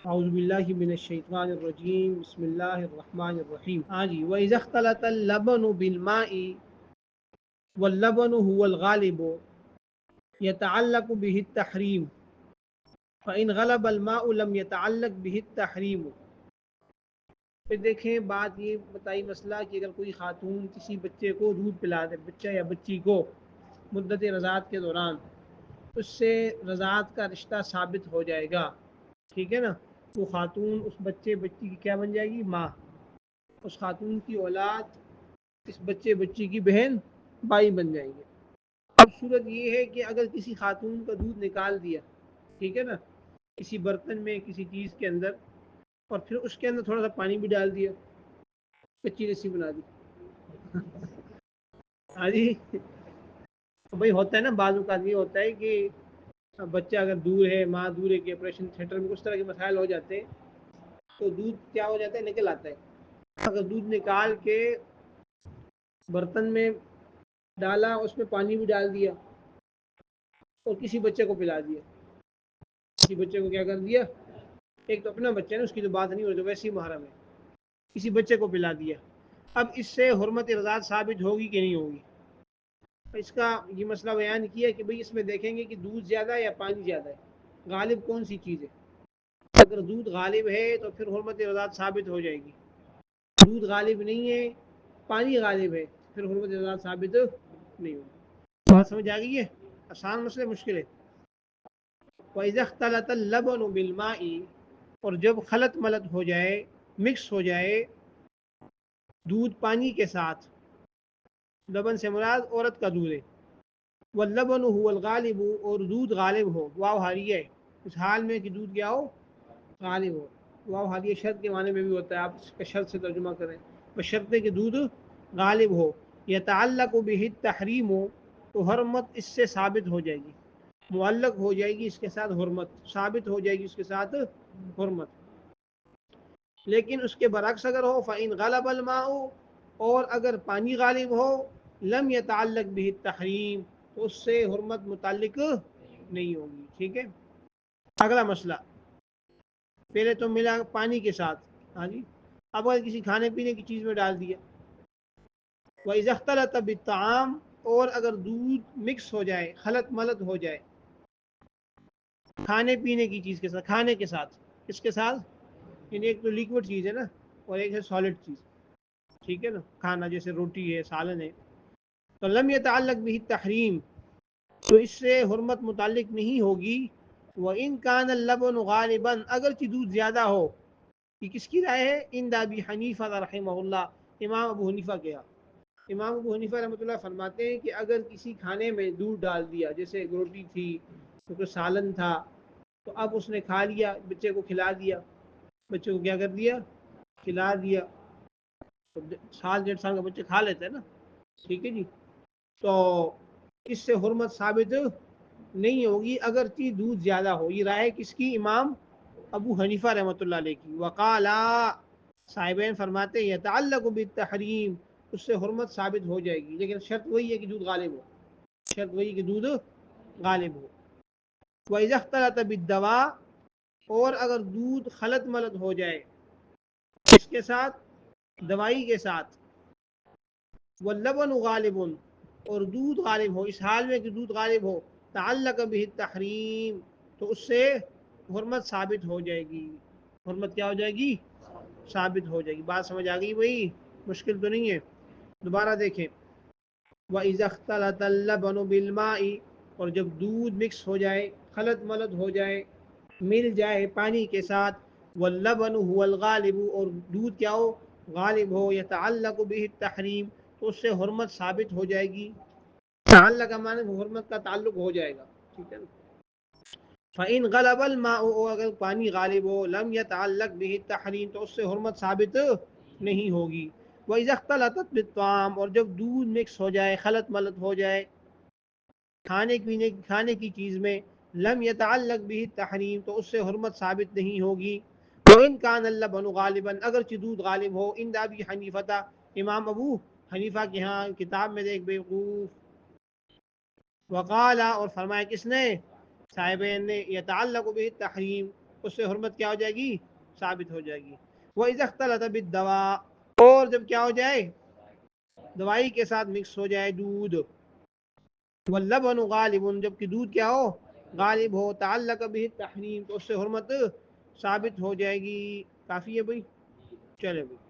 اعوذ باللہ من الشیطان الرجیم بسم اللہ الرحمن الرحیم. ہاں جی. وَإِذَا اخْتَلَطَ اللَّبَنُ بِالْمَاءِ وَاللَّبَنُ هُوَ الْغَالِبُ يَتَعَلَّقُ بِهِ التَّحْرِيمُ فَإِنْ غَلَبَ الْمَاءُ لَمْ يَتَعَلَّقْ بِهِ التَّحْرِيمُ. پھر دیکھیں بات یہ بتائی مسئلہ کہ اگر کوئی خاتون کسی بچے کو دودھ پلا دے، بچہ یا بچی کو مدت رضاعت کے دوران، اس سے رضاعت کا رشتہ ثابت ہو جائے گا. ٹھیک ہے نا. وہ خاتون اس بچے بچی کی کیا بن جائے گی؟ ماں. اس خاتون کی اولاد اس بچے بچی کی بہن بھائی بن جائیں گے. اب صورت یہ ہے کہ اگر کسی خاتون کا دودھ نکال دیا، ٹھیک ہے نا، کسی برتن میں کسی چیز کے اندر، اور پھر اس کے اندر تھوڑا سا پانی بھی ڈال دیا، کچی لسی بنا دی. ہاں جی. بھائی ہوتا ہے نا، بعض اوقات یہ ہوتا ہے کہ بچہ اگر دور ہے، ماں دور ہے، کہ آپریشن تھیٹر میں اس طرح کے مسائل ہو جاتے ہیں، تو دودھ کیا ہو جاتا ہے؟ نکل آتا ہے. اگر دودھ نکال کے برتن میں ڈالا، اس میں پانی بھی ڈال دیا اور کسی بچے کو پلا دیا، کسی بچے کو کیا کر دیا؟ ایک تو اپنا بچہ ہے نا، اس کی تو بات نہیں ہو رہی، تو ویسے ہی محرم ہے، کسی بچے کو پلا دیا. اب اس سے حرمت رضاعت ثابت ہوگی کہ نہیں ہوگی؟ اس کا یہ مسئلہ بیان کیا کہ بھئی اس میں دیکھیں گے کہ دودھ زیادہ ہے یا پانی زیادہ ہے، غالب کون سی چیز ہے. اگر دودھ غالب ہے تو پھر حرمت رضاعت ثابت ہو جائے گی. دودھ غالب نہیں ہے، پانی غالب ہے، پھر حرمت رضاعت ثابت نہیں ہوگی. بات سمجھ آ گئی ہے؟ آسان مسئلہ مشکل ہے. وَإِذَا اخْتَلَطَ اللَّبَنُ بِالْمَاءِ، اور جب خلط ملط ہو جائے، مکس ہو جائے دودھ پانی کے ساتھ. لبن سے مراد عورت کا دودھ ہے. واللبن هو الغالب، اور دودھ غالب ہو. واو حالیہ ہے اس حال میں کہ دودھ کیا ہو؟ غالب ہو. واو حالیہ شرط کے معنی میں بھی ہوتا ہے، آپ اس کا شرط سے ترجمہ کریں، بشرطے کہ دودھ غالب ہو. یتعلق به التحریم، تو حرمت اس سے ثابت ہو جائے گی، معلق ہو جائے گی اس کے ساتھ حرمت، ثابت ہو جائے گی اس کے ساتھ حرمت. لیکن اس کے برعکس اگر ہو، فَإِنْ غَلَبَ الْمَاءُ، اور اگر پانی غالب ہو، لم يتعلق به التحریم، تو اس سے حرمت متعلق نہیں ہوگی. ٹھیک ہے. اگلا مسئلہ، پہلے تو ملا پانی کے ساتھ. ہاں جی. اب اگر کسی کھانے پینے کی چیز میں ڈال دیا. وَإِذَا اخْتَلَطَ بِالطَّعَامِ، اور اگر دودھ مکس ہو جائے، خلط ملط ہو جائے کھانے پینے کی چیز کے ساتھ. کھانے کے ساتھ کس کے ساتھ؟ یعنی ایک تو لیکوڈ چیز ہے نا، اور ایک ہے سالڈ چیز. ٹھیک ہے نا. کھانا جیسے روٹی ہے، سالن ہے. تو لم يتعلق به التحریم، تو اس سے حرمت متعلق نہیں ہوگی. وَإِنْ كَانَ اللَّبَنُ غَالِبًا، اگرچہ دودھ زیادہ ہو. یہ کس کی رائے ہے؟ عند ابی حنیفہ رحمہ اللہ، امام ابو حنیفہ کے یہاں. امام ابو حنیفہ رحمۃ اللہ فرماتے ہیں کہ اگر کسی کھانے میں دودھ ڈال دیا، جیسے روٹی تھی، تو سالن تھا، تو اب اس نے کھا لیا، بچے کو کھلا دیا. بچے کو کیا کر دیا؟ کھلا دیا. تو سال 1.5 سال کا بچے کھا لیتے ہیں نا. ٹھیک ہے جی. تو اس سے حرمت ثابت نہیں ہوگی اگرچہ دودھ زیادہ ہو. یہ رائے کس کی؟ امام ابو حنیفہ رحمۃ اللہ علیہ کی. وقالا، صاحبین فرماتے ہیں یتعلق بالتحریم، اس سے حرمت ثابت ہو جائے گی، لیکن شرط وہی ہے کہ دودھ غالب ہو. شرط وہی کہ دودھ غالب ہو. وَإِذَا اخْتَلَطَ بِالدَّوَاءِ، اور اگر دودھ خلط ملط ہو جائے اس کے ساتھ؟ دوائی کے ساتھ. واللبن غالب، اور دودھ غالب ہو، اس حال میں کہ دودھ غالب ہو. تعلق به التحریم، تو اس سے حرمت ثابت ہو جائے گی. حرمت کیا ہو جائے گی؟ ثابت ہو جائے گی. بات سمجھ آ گئی بھائی؟ مشکل تو نہیں ہے. دوبارہ دیکھیں. وَإِذَا اخْتَلَطَ اللَّبَنُ بِالْمَاءِ، اور جب دودھ مکس ہو جائے، خلط ملط ہو جائے، مل جائے پانی کے ساتھ. واللبن هو الغالب، اور دودھ کیا ہو؟ غالب ہو. یتعلق به التحریم، تو اس سے حرمت ثابت ہو جائے گی. تعلق کا معنی حرمت کا تعلق ہو جائے گا. ٹھیک ہے نا. فَإِنْ غَلَبَ الْمَاءُ، اور اگر پانی غالب ہو، لم يتعلق به التحریم، تو اس سے حرمت ثابت نہیں ہوگی. وَإِذَا اخْتَلَطَتْ بِالطَّعَامِ، اور جب دودھ مکس ہو جائے، خلط ملط ہو جائے کھانے کی چیز میں، لم يتعلق به التحریم، تو اس سے حرمت ثابت نہیں ہوگی. وَإِنْ كَانَ اللَّبَنُ غَالِبًا، اگرچہ دودھ غالب ہو. عند ابی حنیفہ، امام ابو حنیفہ کے ہاں. کتاب میں دیکھ بیوقوف. وقالا، اور فرمایا کس نے؟ صاحبین نے. یتعلق به التحریم، اس سے حرمت کیا ہو جائے گی؟ ثابت ہو جائے گی. وَإِذَا اخْتَلَطَ بِالدَّوَاءِ اور جب کیا ہو جائے؟ دوائی کے ساتھ مکس ہو جائے دودھ. وَاللَّبَنُ غَالِبٌ جبکہ دودھ کیا ہو؟ غالب ہو. تعلق به التحریم تو اس سے حرمت ثابت ہو جائے گی. کافی ہے بھائی؟ چلے بھائی.